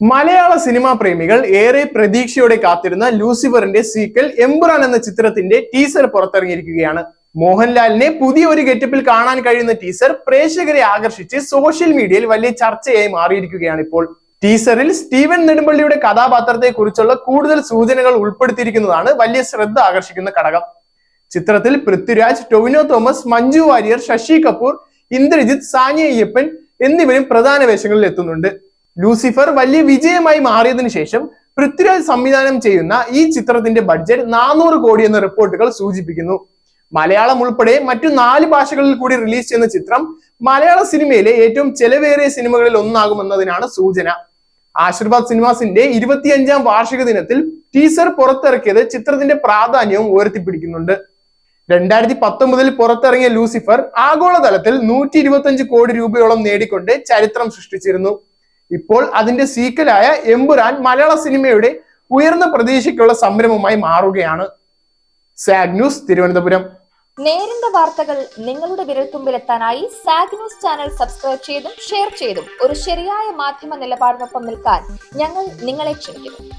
മലയാള cinema പ്രേമികൾ ഏറെ പ്രതീക്ഷയോടെ കാത്തിരുന്ന ലൂസിഫറിന്റെ സീക്വൽ എമ്പുരാൻ എന്ന ചിത്രത്തിന്റെ ടീസർ പുറത്തിറങ്ങിയിരിക്കുകയാണ്. മോഹൻലാലിനെ പുതിയ ഒരു ഗെറ്റപ്പിൽ കാണാൻ കഴിയുന്ന ടീസർ പ്രേക്ഷകരെ ആകർഷിച്ച് സോഷ്യൽ മീഡിയയിൽ വലിയ ചർച്ചയായി മാറിയിരിക്കുകയാണ് ഇപ്പോൾ. ടീസറിൽ സ്റ്റീവൻ നെടുമ്പള്ളിയുടെ കഥാപാത്രത്തെ കുറിച്ചുള്ള കൂടുതൽ സൂചനകൾ ഉൾപ്പെടുത്തിയിരിക്കുന്നതാണ് വലിയ ശ്രദ്ധ ആകർഷിക്കുന്ന ഘടകം. ചിത്രത്തിൽ പൃഥ്വിരാജ്, ടൊവിനോ തോമസ്, മഞ്ജു വാര്യർ, ശശി കപൂർ, ഇന്ദ്രജിത്ത്, സാനിയ അയ്യപ്പൻ എന്നിവരും പ്രധാന വേഷങ്ങളിൽ എത്തുന്നുണ്ട്. ലൂസിഫർ വലിയ വിജയമായി മാറിയതിനു ശേഷം പൃഥ്വിരാജ് സംവിധാനം ചെയ്യുന്ന ഈ ചിത്രത്തിന്റെ ബഡ്ജറ്റ് 400 കോടി എന്ന റിപ്പോർട്ടുകൾ സൂചിപ്പിക്കുന്നു. മലയാളം ഉൾപ്പെടെ മറ്റു 4 ഭാഷകളിൽ കൂടി റിലീസ് ചെയ്യുന്ന ചിത്രം മലയാള സിനിമയിലെ ഏറ്റവും ചെലവേറിയ സിനിമകളിൽ ഒന്നാകുമെന്നതിനാണ് സൂചന. ആശീർവാദ് സിനിമാസിന്റെ 25ാം വാർഷിക ദിനത്തിൽ ടീസർ പുറത്തിറക്കിയത് ചിത്രത്തിന്റെ പ്രാധാന്യവും ഉയർത്തിപ്പിടിക്കുന്നുണ്ട്. 2019 പുറത്തിറങ്ങിയ ലൂസിഫർ ആഗോളതലത്തിൽ 125 കോടി രൂപയോളം നേടിക്കൊണ്ട് ചരിത്രം സൃഷ്ടിച്ചിരുന്നു. ഇപ്പോൾ അതിന്റെ സീക്വലായ എമ്പുരാൻ മലയാള സിനിമയുടെ ഉയർന്ന പ്രതീക്ഷയ്ക്കുള്ള സംരംഭമായി മാറുകയാണ്. Zag news, Thiruvananthapuram. നേരിന്റെ വാർത്തകൾ നിങ്ങളുടെ വിരൽത്തുമ്പിലെത്താനായി സാഗ് ന്യൂസ് ചാനൽ സബ്സ്ക്രൈബ് ചെയ്തും ഷെയർ ചെയ്തും ഒരു ശരിയായ മാധ്യമ നിലപാടിനൊപ്പം നിൽക്കാൻ ഞങ്ങൾ നിങ്ങളെ ക്ഷണിക്കുന്നു.